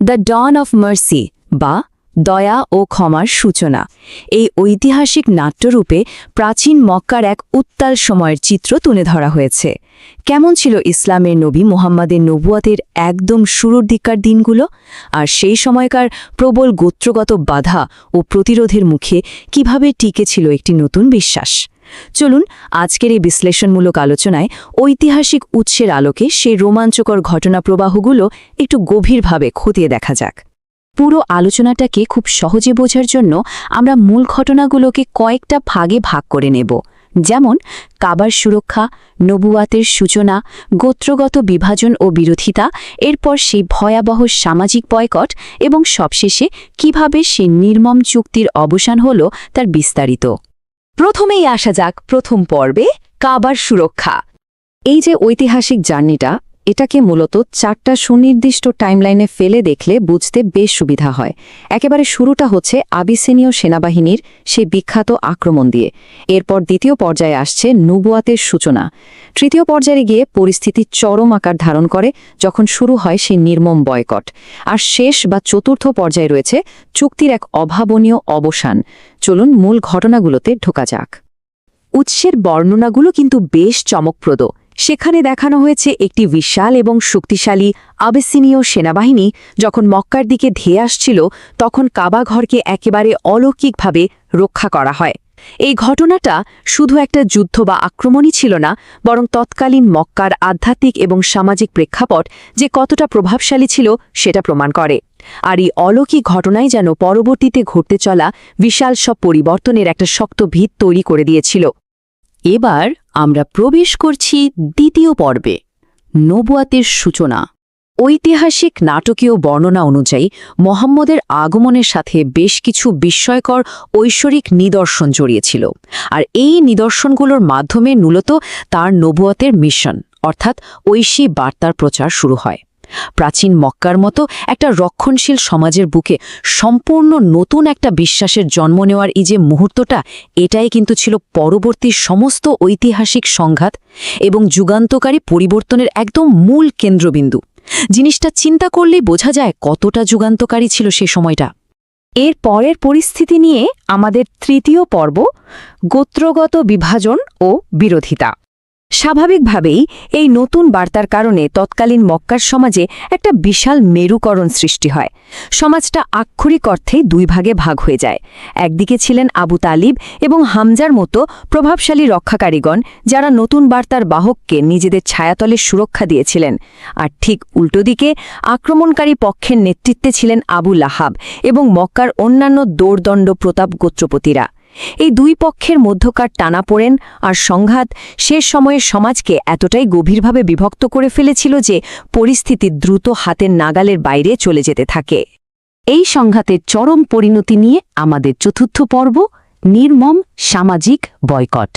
The Don of mercy বা দয়া ও ক্ষমার সূচনা এই ঐতিহাসিক নাট্যরূপে প্রাচীন মক্কার এক উত্তাল সময়ের চিত্র তুলে ধরা হয়েছে। কেমন ছিল ইসলামের নবী মুহাম্মাদের নবুয়াতের একদম শুরুর দিককার দিনগুলো, আর সেই সময়কার প্রবল গোত্রগত বাধা ও প্রতিরোধের মুখে কিভাবে টিকে ছিল একটি নতুন বিশ্বাস। চলুন আজকের এই বিশ্লেষণমূলক আলোচনায় ঐতিহাসিক উৎসের আলোকে সেই রোমাঞ্চকর ঘটনা প্রবাহগুলো একটু গভীরভাবে খতিয়ে দেখা যাক। পুরো আলোচনাটাকে খুব সহজে বোঝার জন্য আমরা মূল ঘটনাগুলোকে কয়েকটা ভাগে ভাগ করে নেব, যেমন কাবার সুরক্ষা, নবুয়াতের সূচনা, গোত্রগত বিভাজন ও বিরোধিতা, এরপর সেই ভয়াবহ সামাজিক বয়কট এবং সবশেষে কিভাবে সেই নির্মম চুক্তির অবসান হল তার বিস্তারিত। প্রথমেই আসা যাক প্রথম পর্বে, কাবার সুরক্ষা। এই যে ঐতিহাসিক জার্নিটা, এটাকে মূলত 4টা সুনির্দিষ্ট টাইমলাইনে ফেলে দেখলে বুঝতে বেশ সুবিধা হয়। একেবারে শুরুটা হচ্ছে আবিসিনীয় সেনাবাহিনীর সেই বিখ্যাত আক্রমণ দিয়ে, এরপর দ্বিতীয় পর্যায়ে আসছে নবুয়াতের সূচনা, তৃতীয় পর্যায়ে গিয়ে পরিস্থিতি চরম আকার ধারণ করে যখন শুরু হয় সেই নির্মম বয়কট, আর শেষ বা চতুর্থ পর্যায়ে রয়েছে চুক্তির এক অভাবনীয় অবসান। চলুন মূল ঘটনাগুলোতে ঢোকা যাক। উৎসের বর্ণনাগুলো কিন্তু বেশ চমকপ্রদ। সেখানে দেখানো হয়েছে একটি বিশাল এবং শক্তিশালী আবিসিনীয় সেনাবাহিনী যখন মক্কার দিকে ধেয়ে আসছিল, তখন কাবা ঘরকে একেবারে অলৌকিকভাবে রক্ষা করা হয়। এই ঘটনাটা শুধু একটা যুদ্ধ বা আক্রমণই ছিল না, বরং তৎকালীন মক্কার আধ্যাত্মিক এবং সামাজিক প্রেক্ষাপট যে কতটা প্রভাবশালী ছিল সেটা প্রমাণ করে। আর এই অলৌকিক ঘটনাই যেন পরবর্তীতে ঘটতে চলা বিশাল সব পরিবর্তনের একটা শক্ত ভিত তৈরি করে দিয়েছিল। এবার আমরা প্রবেশ করছি দ্বিতীয় পর্বে, নবুয়াতের সূচনা। ঐতিহাসিক নাটকীয় বর্ণনা অনুযায়ী মুহাম্মদের আগমনের সাথে বেশ কিছু বিস্ময়কর ঐশ্বরিক নিদর্শন জড়িয়েছিল, আর এই নিদর্শনগুলোর মাধ্যমে মূলত তার নবুয়াতের মিশন অর্থাৎ ঐশী বার্তার প্রচার শুরু হয়। প্রাচীন মক্কার মতো একটা রক্ষণশীল সমাজের বুকে সম্পূর্ণ নতুন একটা বিশ্বাসের জন্ম নেওয়ার এই যে মুহূর্তটা, এটাই কিন্তু ছিল পরবর্তী সমস্ত ঐতিহাসিক সংঘাত এবং যুগান্তকারী পরিবর্তনের একদম মূল কেন্দ্রবিন্দু। জিনিসটা চিন্তা করলেই বোঝা যায় কতটা যুগান্তকারী ছিল সে সময়টা। এর পরের পরিস্থিতি নিয়ে আমাদের তৃতীয় পর্ব, গোত্রগত বিভাজন ও বিরোধিতা। স্বাভাবিকভাবেই এই নতুন বার্তার কারণে তৎকালীন মক্কার সমাজে একটা বিশাল মেরুকরণ সৃষ্টি হয়। সমাজটা আক্ষরিক অর্থেই দুই ভাগে ভাগ হয়ে যায়। একদিকে ছিলেন আবু তালিব এবং হামজার মতো প্রভাবশালী রক্ষাকারীগণ, যারা নতুন বার্তার বাহককে নিজেদের ছায়াতলে সুরক্ষা দিয়েছিলেন, আর ঠিক উল্টো দিকে আক্রমণকারী পক্ষের নেতৃত্বে ছিলেন আবু লাহাব এবং মক্কার অন্যান্য দৌর্দণ্ড প্রতাপ গোত্রপতিরা। এই দুই পক্ষের মধ্যকার টানাপোড়েন আর সংঘাত শেষ সময়ের সমাজকে এতটাই গভীরভাবে বিভক্ত করে ফেলেছিল যে পরিস্থিতি দ্রুত হাতের নাগালের বাইরে চলে যেতে থাকে। এই সংঘাতের চরম পরিণতি নিয়ে আমাদের চতুর্থ পর্ব, নির্মম সামাজিক বয়কট।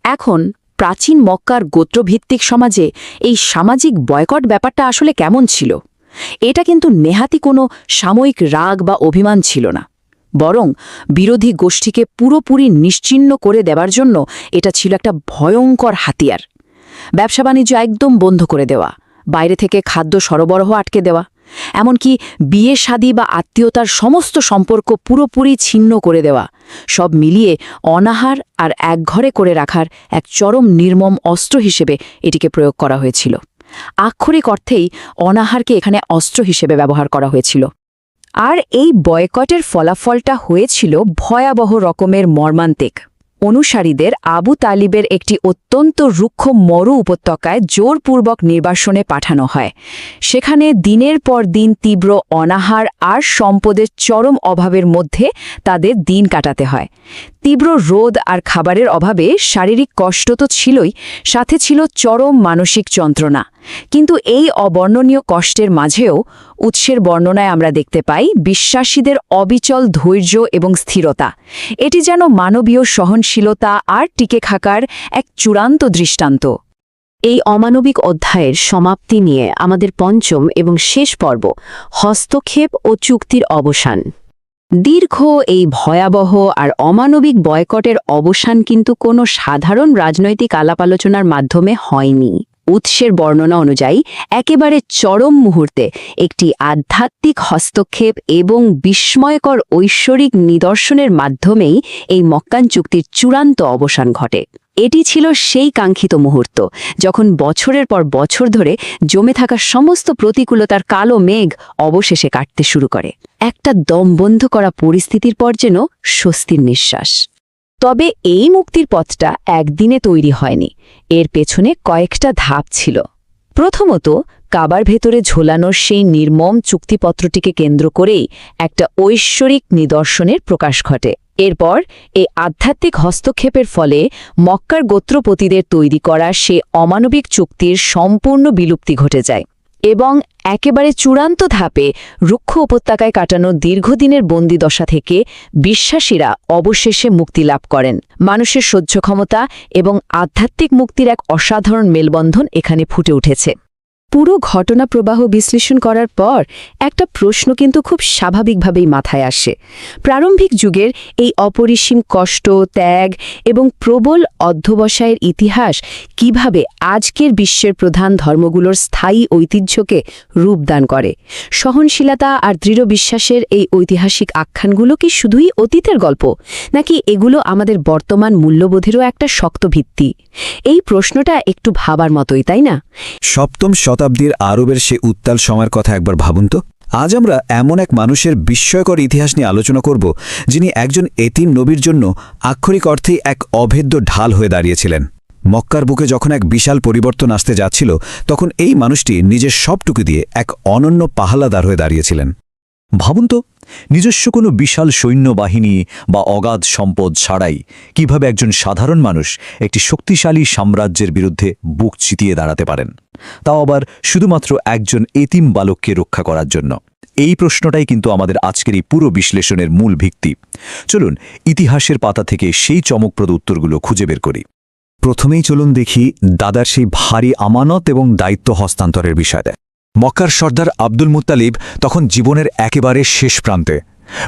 এখন প্রাচীন মক্কার গোত্রভিত্তিক সমাজে এই সামাজিক বয়কট ব্যাপারটা আসলে কেমন ছিল? এটা কিন্তু নেহাতি কোনো সাময়িক রাগ বা অভিমান ছিল না, বরং বিরোধী গোষ্ঠীকে পুরোপুরি নিশ্চিহ্ন করে দেবার জন্য এটা ছিল একটা ভয়ঙ্কর হাতিয়ার। ব্যবসা বাণিজ্য একদম বন্ধ করে দেওয়া, বাইরে থেকে খাদ্য সরবরাহ আটকে দেওয়া, এমনকি বিয়ে শাদী বা আত্মীয়তার সমস্ত সম্পর্ক পুরোপুরি ছিন্ন করে দেওয়া, সব মিলিয়ে অনাহার আর একঘরে করে রাখার এক চরম নির্মম অস্ত্র হিসেবে এটিকে প্রয়োগ করা হয়েছিল। আক্ষরিক অর্থেই অনাহারকে এখানে অস্ত্র হিসেবে ব্যবহার করা হয়েছিল। আর এই বয়কটের ফলাফলটা হয়েছিল ভয়াবহ রকমের মর্মান্তিক। অনুসারীদের আবু তালিবের একটি অত্যন্ত রুক্ষ মরু উপত্যকায় জোরপূর্বক নির্বাসনে পাঠানো হয়। সেখানে দিনের পর দিন তীব্র অনাহার আর সম্পদের চরম অভাবের মধ্যে তাদের দিন কাটাতে হয়। তীব্র রোদ আর খাবারের অভাবে শারীরিক কষ্ট তো ছিলই, সাথে ছিল চরম মানসিক যন্ত্রণা। কিন্তু এই অবর্ণনীয় কষ্টের মাঝেও উৎসের বর্ণনায় আমরা দেখতে পাই বিশ্বাসীদের অবিচল ধৈর্য এবং স্থিরতা। এটি যেন মানবীয় সহনশীলতা আর টিকে থাকার এক চূড়ান্ত দৃষ্টান্ত। এই অমানবিক অধ্যায়ের সমাপ্তি নিয়ে আমাদের পঞ্চম এবং শেষ পর্ব, হস্তক্ষেপ ও চুক্তির অবসান। দীর্ঘ এই ভয়াবহ আর অমানবিক বয়কটের অবসান কিন্তু কোনো সাধারণ রাজনৈতিক আলাপ আলোচনার মাধ্যমে হয়নি। উৎসের বর্ণনা অনুযায়ী একেবারে চরম মুহূর্তে একটি আধ্যাত্মিক হস্তক্ষেপ এবং বিস্ময়কর ঐশ্বরিক নিদর্শনের মাধ্যমেই এই মক্কান চুক্তির চূড়ান্ত অবসান ঘটে। এটি ছিল সেই কাঙ্ক্ষিত মুহূর্ত যখন বছরের পর বছর ধরে জমে থাকা সমস্ত প্রতিকূলতার কালো মেঘ অবশেষে কাটতে শুরু করে। একটা দমবন্ধ করা পরিস্থিতির পর যেন স্বস্তির নিঃশ্বাস। তবে এই মুক্তির পথটা একদিনে তৈরি হয়নি, এর পেছনে কয়েকটা ধাপ ছিল। প্রথমত, কাবার ভেতরে ঝোলানো সেই নির্মম চুক্তিপত্রটিকে কেন্দ্র করেই একটা ঐশ্বরিক নিদর্শনের প্রকাশ ঘটে। এরপর এই আধ্যাত্মিক হস্তক্ষেপের ফলে মক্কার গোত্রপতিদের তৈরি করা সে অমানবিক চুক্তির সম্পূর্ণ বিলুপ্তি ঘটে যায় এবং একেবারে চূড়ান্ত ধাপে রুক্ষ উপত্যকায় কাটানো দীর্ঘদিনের বন্দিদশা থেকে বিশ্বাসীরা অবশেষে মুক্তি লাভ করেন। মানুষের সহ্য ক্ষমতা এবং আধ্যাত্মিক মুক্তির এক অসাধারণ মেলবন্ধন এখানে ফুটে উঠেছে। পুরো ঘটনা প্রবাহ বিশ্লেষণ করার পর একটা প্রশ্ন কিন্তু খুব স্বাভাবিকভাবেই মাথায় আসে। প্রারম্ভিক যুগের এই অপরিসীম কষ্ট, ত্যাগ এবং প্রবল অধ্যবসায়ের ইতিহাস কিভাবে আজকের বিশ্বের প্রধান ধর্মগুলোর স্থায়ী ঐতিহ্যকে রূপদান করে? সহনশীলতা আর দৃঢ় বিশ্বাসের এই ঐতিহাসিক আখ্যানগুলো কি শুধুই অতীতের গল্প, নাকি এগুলো আমাদের বর্তমান মূল্যবোধেরও একটা শক্ত ভিত্তি? এই প্রশ্নটা একটু ভাবার মতোই, তাই না? সপ্তম শতাব্দীর আরবের সে উত্তাল সময়ের কথা একবার ভাবুন তো। আজ আমরা এমন এক মানুষের বিস্ময়কর ইতিহাস নিয়ে আলোচনা করব, যিনি একজন এতিম নবীর জন্য আক্ষরিক অর্থেই এক অভেদ্য ঢাল হয়ে দাঁড়িয়েছিলেন। মক্কার বুকে যখন এক বিশাল পরিবর্তন আসতে যাচ্ছিল, তখন এই মানুষটি নিজের সবটুকু দিয়ে এক অনন্য পাহালাদার হয়ে দাঁড়িয়েছিলেন। ভাবুন তো, নিজস্ব কোনো বিশাল সৈন্যবাহিনী বা অগাধ সম্পদ ছাড়াই কিভাবে একজন সাধারণ মানুষ একটি শক্তিশালী সাম্রাজ্যের বিরুদ্ধে বুক চিতিয়ে দাঁড়াতে পারেন, তাও আবার শুধুমাত্র একজন এতিম বালককে রক্ষা করার জন্য। এই প্রশ্নটাই কিন্তু আমাদের আজকের এই পুরো বিশ্লেষণের মূল ভিত্তি। চলুন ইতিহাসের পাতা থেকে সেই চমকপ্রদ উত্তরগুলো খুঁজে বের করি। প্রথমেই চলুন দেখি দাদার সেই ভারী আমানত এবং দায়িত্ব হস্তান্তরের বিষয়টা। মক্কার সর্দার আব্দুল মুত্তালিব তখন জীবনের একেবারে শেষ প্রান্তে।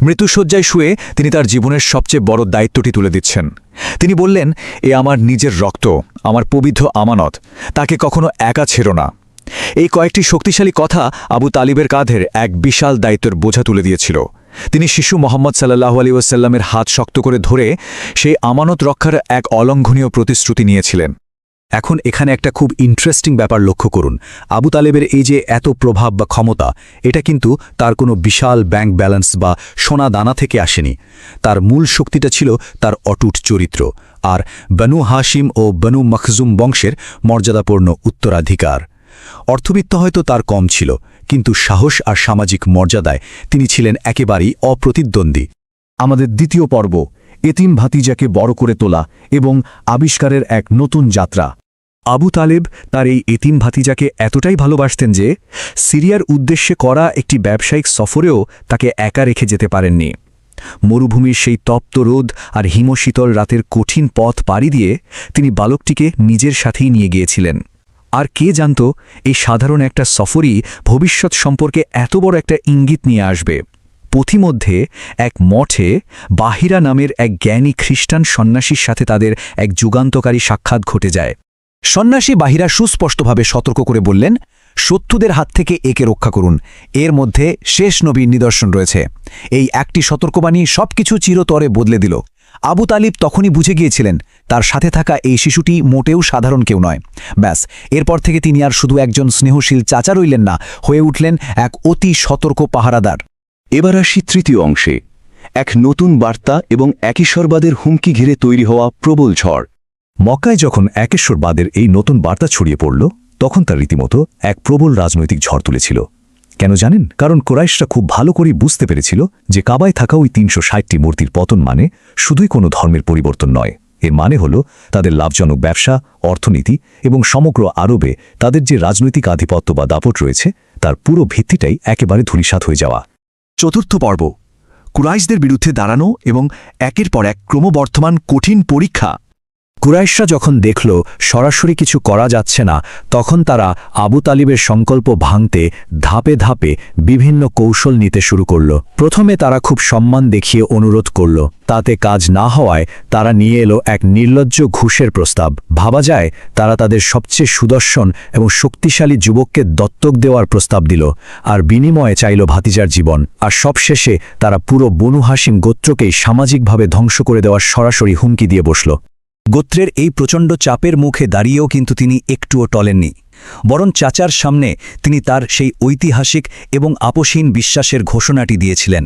মৃত্যুশয্যায় শুয়ে তিনি তার জীবনের সবচেয়ে বড় দায়িত্বটি তুলে দিচ্ছেন। তিনি বললেন, এ আমার নিজের রক্ত, আমার পবিত্র আমানত, তাকে কখনো একা ছেড়ো না। এই কয়েকটি শক্তিশালী কথা আবু তালিবের কাঁধের এক বিশাল দায়িত্বের বোঝা তুলে দিয়েছিল। তিনি শিশু মোহাম্মদ সাল্লাল্লাহু আলাইহি ওয়াসাল্লামের হাত শক্ত করে ধরে সেই আমানত রক্ষার এক অলঙ্ঘনীয় প্রতিশ্রুতি নিয়েছিলেন। এখন এখানে একটা খুব ইন্টারেস্টিং ব্যাপার লক্ষ্য করুন। আবু তালেবের এই যে এত প্রভাব বা ক্ষমতা, এটা কিন্তু তার কোনো বিশাল ব্যাংক ব্যালেন্স বা সোনা দানা থেকে আসেনি। তার মূল শক্তিটা ছিল তার অটুট চরিত্র আর বনু হাশিম ও বনু মখজুম বংশের মর্যাদাপূর্ণ উত্তরাধিকার। অর্থবিত্ত হয়তো তার কম ছিল, কিন্তু সাহস আর সামাজিক মর্যাদায় তিনি ছিলেন একেবারেই অপ্রতিদ্বন্দ্বী। আমাদের দ্বিতীয় পর্ব, এতিম ভাতিজাকে বড় করে তোলা এবং আবিষ্কারের এক নতুন যাত্রা। আবু তালেব তার এই এতিম ভাতিজাকে এতটাই ভালোবাসতেন যে সিরিয়ার উদ্দেশ্যে করা একটি ব্যবসায়িক সফরেও তাকে একা রেখে যেতে পারেননি। মরুভূমির সেই তপ্ত রোদ আর হিমশীতল রাতের কঠিন পথ পাড়ি দিয়ে তিনি বালকটিকে নিজের সাথেই নিয়ে গিয়েছিলেন। আর কে জানত এই সাধারণ একটা সফরই ভবিষ্যৎ সম্পর্কে এত বড় একটা ইঙ্গিত নিয়ে আসবে। পথিমধ্যে এক মঠে বাহিরা নামের এক জ্ঞানী খ্রিস্টান সন্ন্যাসীর সাথে তাদের এক যুগান্তকারী সাক্ষাৎ ঘটে যায়। সন্ন্যাসী বাহিরা সুস্পষ্টভাবে সতর্ক করে বললেন, শত্রুদের হাত থেকে একে রক্ষা করুন, এর মধ্যে শেষ নবীর নিদর্শন রয়েছে। এই একটি সতর্কবাণী সবকিছু চিরতরে বদলে দিল। আবু তালিব তখনই বুঝে গিয়েছিলেন তার সাথে থাকা এই শিশুটি মোটেও সাধারণ কেউ নয়। ব্যাস, এরপর থেকে তিনি আর শুধু একজন স্নেহশীল চাচা রইলেন না, হয়ে উঠলেন এক অতি সতর্ক পাহারাদার। এবার আসি তৃতীয় অংশে, এক নতুন বার্তা এবং একেশ্বরবাদের হুমকি ঘিরে তৈরি হওয়া প্রবল ঝড়। মক্কায় যখন একেশ্বরবাদের এই নতুন বার্তা ছড়িয়ে পড়ল, তখন তার রীতিমতো এক প্রবল রাজনৈতিক ঝড় তুলেছিল। কেন জানেন? কারণ কুরাইশরা খুব ভালো করেই বুঝতে পেরেছিল যে কাবায় থাকা ওই ৩৬০টি মূর্তির পতন মানে শুধুই কোনো ধর্মের পরিবর্তন নয়। এর মানে হল তাদের লাভজনক ব্যবসা, অর্থনীতি এবং সমগ্র আরবে তাদের যে রাজনৈতিক আধিপত্য বা দাপট রয়েছে, তার পুরো ভিত্তিটাই একেবারে ধূলিসাৎ হয়ে যাওয়া। চতুর্থ পর্ব, কুরাইশদের বিরুদ্ধে দাঁড়ানো এবং একের পর এক ক্রমবর্ধমান কঠিন পরীক্ষা। কুরাইশরা যখন দেখল সরাসরি কিছু করা যাচ্ছে না, তখন তারা আবু তালিবের সংকল্প ভাঙতে ধাপে ধাপে বিভিন্ন কৌশল নিতে শুরু করল। প্রথমে তারা খুব সম্মান দেখিয়ে অনুরোধ করল, তাতে কাজ না হওয়ায় তারা নিয়ে এলো এক নির্লজ্জ ঘুষের প্রস্তাব। ভাবা যায় তারা তাদের সবচেয়ে সুদর্শন এবং শক্তিশালী যুবককে দত্তক দেওয়ার প্রস্তাব দিল, আর বিনিময়ে চাইল ভাতিজার জীবন। আর সবশেষে তারা পুরো বনু হাশিম গোত্রকেই সামাজিকভাবে ধ্বংস করে দেওয়ার সরাসরি হুমকি দিয়ে বসল। গোত্রের এই প্রচণ্ড চাপের মুখে দাঁড়িয়েও কিন্তু তিনি একটুও টলেননি, বরং চাচার সামনে তিনি তার সেই ঐতিহাসিক এবং আপোষহীন বিশ্বাসের ঘোষণাটি দিয়েছিলেন।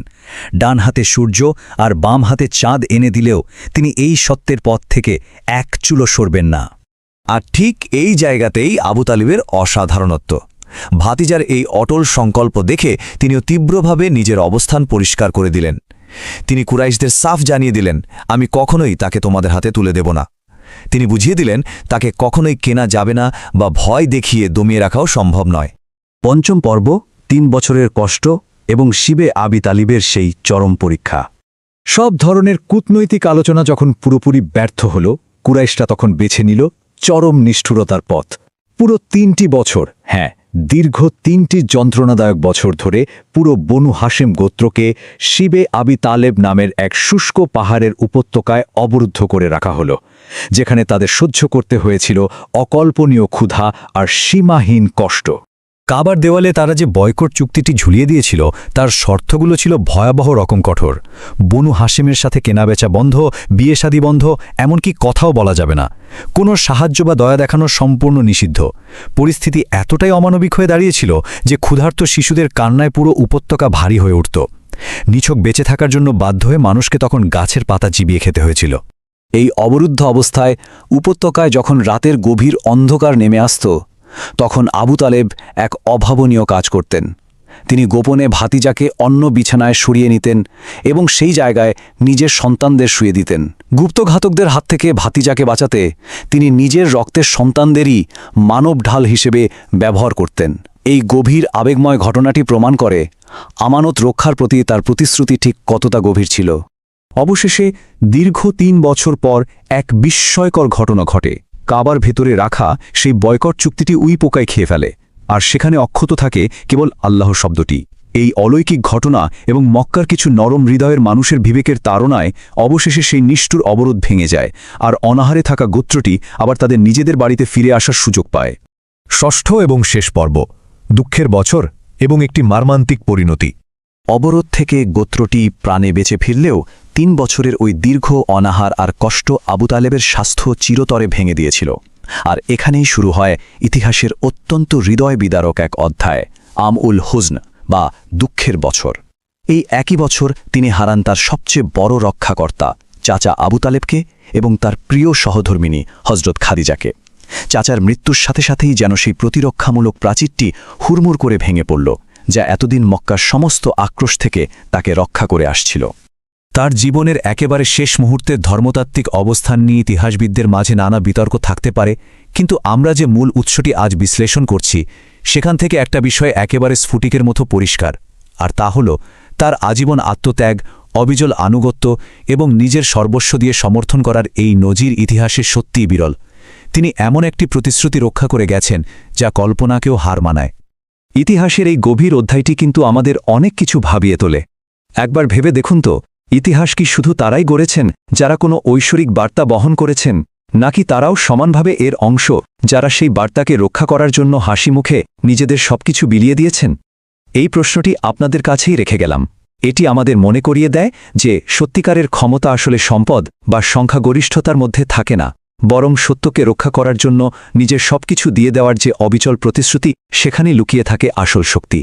ডান হাতে সূর্য আর বাম হাতে চাঁদ এনে দিলেও তিনি এই সত্যের পথ থেকে এক চুলো সরবেন না। আর ঠিক এই জায়গাতেই আবু তালিবের অসাধারণত্ব। ভাতিজার এই অটল সংকল্প দেখে তিনিও তীব্রভাবে নিজের অবস্থান পরিষ্কার করে দিলেন। তিনি কুরাইশদের সাফ জানিয়ে দিলেন, আমি কখনোই তাকে তোমাদের হাতে তুলে দেব না। তিনি বুঝিয়ে দিলেন তাকে কখনোই কেনা যাবে না বা ভয় দেখিয়ে দমিয়ে রাখাও সম্ভব নয়। পঞ্চম পর্ব, ৩ বছরের কষ্ট এবং শিবে আবি তালিবের সেই চরম পরীক্ষা। সব ধরনের কূটনৈতিক আলোচনা যখন পুরোপুরি ব্যর্থ হল, কুরাইশরা তখন বেছে নিল চরম নিষ্ঠুরতার পথ। পুরো ৩টি বছর, হ্যাঁ দীর্ঘ ৩টি যন্ত্রণাদায়ক বছর ধরে পুরো বনু হাশেম গোত্রকে শিবে আবি তালেব নামের এক শুষ্ক পাহাড়ের উপত্যকায় অবরুদ্ধ করে রাখা হল, যেখানে তাদের সহ্য করতে হয়েছিল অকল্পনীয় ক্ষুধা আর সীমাহীন কষ্ট। কাবার দেওয়ালে তারা যে বয়কট চুক্তিটি ঝুলিয়ে দিয়েছিল তার শর্তগুলো ছিল ভয়াবহ রকম কঠোর। বনু হাশেমের সাথে কেনাবেচা বন্ধ, বিয়ে শাদী বন্ধ, এমনকি কথাও বলা যাবে না। কোনো সাহায্য বা দয়া দেখানো সম্পূর্ণ নিষিদ্ধ। পরিস্থিতি এতটাই অমানবিক হয়ে দাঁড়িয়েছিল যে ক্ষুধার্ত শিশুদের কান্নায় পুরো উপত্যকা ভারী হয়ে উঠত। নিছক বেঁচে থাকার জন্য বাধ্য হয়ে মানুষকে তখন গাছের পাতা চিবিয়ে খেতে হয়েছিল। এই অবরুদ্ধ অবস্থায় উপত্যকায় যখন রাতের গভীর অন্ধকার নেমে আসত, তখন আবু তালেব এক অভাবনীয় কাজ করতেন। তিনি গোপনে ভাতিজাকে অন্য বিছানায় সরিয়ে নিতেন এবং সেই জায়গায় নিজের সন্তানদের শুয়ে দিতেন। গুপ্তঘাতকদের হাত থেকে ভাতিজাকে বাঁচাতে তিনি নিজের রক্তের সন্তানদেরই মানব ঢাল হিসেবে ব্যবহার করতেন। এই গভীর আবেগময় ঘটনাটি প্রমাণ করে আমানত রক্ষার প্রতি তার প্রতিশ্রুতি ঠিক কতটা গভীর ছিল। অবশেষে দীর্ঘ ৩ বছর পর এক বিস্ময়কর ঘটনা ঘটে। কাবার ভেতরে রাখা সেই বয়কট চুক্তিটি উইপোকায় খেয়ে ফেলে, আর সেখানে অক্ষত থাকে কেবল আল্লাহ শব্দটি। এই অলৌকিক ঘটনা এবং মক্কার কিছু নরম হৃদয়ের মানুষের বিবেকের তাড়নায় অবশেষে সেই নিষ্ঠুর অবরোধ ভেঙে যায়, আর অনাহারে থাকা গোত্রটি আবার তাদের নিজেদের বাড়িতে ফিরে আসার সুযোগ পায়। ষষ্ঠ এবং শেষ পর্ব, দুঃখের বছর এবং একটি মর্মান্তিক পরিণতি। অবরোধ থেকে গোত্রটি প্রাণে বেঁচে ফিরলেও ৩ বছরের ওই দীর্ঘ অনাহার আর কষ্ট আবু তালেবের স্বাস্থ্য চিরতরে ভেঙে দিয়েছিল। আর এখানেই শুরু হয় ইতিহাসের অত্যন্ত হৃদয় বিদারক এক অধ্যায়, আম-উল হুজন বা দুঃখের বছর। এই একই বছর তিনি হারান তার সবচেয়ে বড় রক্ষাকর্তা চাচা আবু তালেবকে এবং তার প্রিয় সহধর্মিণী হজরত খাদিজাকে। চাচার মৃত্যুর সাথে সাথেই যেন সেই প্রতিরক্ষামূলক প্রাচীরটি হুড়মুড় করে ভেঙে পড়ল, যা এতদিন মক্কার সমস্ত আক্রোশ থেকে তাকে রক্ষা করে আসছিল। তার জীবনের একেবারে শেষ মুহূর্তের ধর্মতাত্ত্বিক অবস্থান নিয়ে ইতিহাসবিদদের মাঝে নানা বিতর্ক থাকতে পারে, কিন্তু আমরা যে মূল উৎসটি আজ বিশ্লেষণ করছি সেখান থেকে একটা বিষয় একেবারে স্ফুটিকের মতো পরিষ্কার, আর তা হল তার আজীবন আত্মত্যাগ, অবিচল আনুগত্য এবং নিজের সর্বস্ব দিয়ে সমর্থন করার এই নজির ইতিহাসে সত্যিই বিরল। তিনি এমন একটি প্রতিশ্রুতি রক্ষা করে গেছেন যা কল্পনাকেও হার মানায়। ইতিহাসের এই গভীর অধ্যায়টি কিন্তু আমাদের অনেক কিছু ভাবিয়ে তোলে। একবার ভেবে দেখুন তো, ইতিহাস কি শুধু তারাই গড়েছেন যারা কোনো ঐশ্বরিক বার্তা বহন করেছেন, নাকি তারাও সমানভাবে এর অংশ যারা সেই বার্তাকে রক্ষা করার জন্য হাসি মুখে নিজেদের সবকিছু বিলিয়ে দিয়েছেন? এই প্রশ্নটি আপনাদের কাছেই রেখে গেলাম। এটি আমাদের মনে করিয়ে দেয় যে সত্যিকারের ক্ষমতা আসলে সম্পদ বা সংখ্যাগরিষ্ঠতার মধ্যে থাকে না, বরং সত্যকে রক্ষা করার জন্য নিজের সবকিছু দিয়ে দেওয়ার যে অবিচল প্রতিশ্রুতি, সেখানেই লুকিয়ে থাকে আসল শক্তি।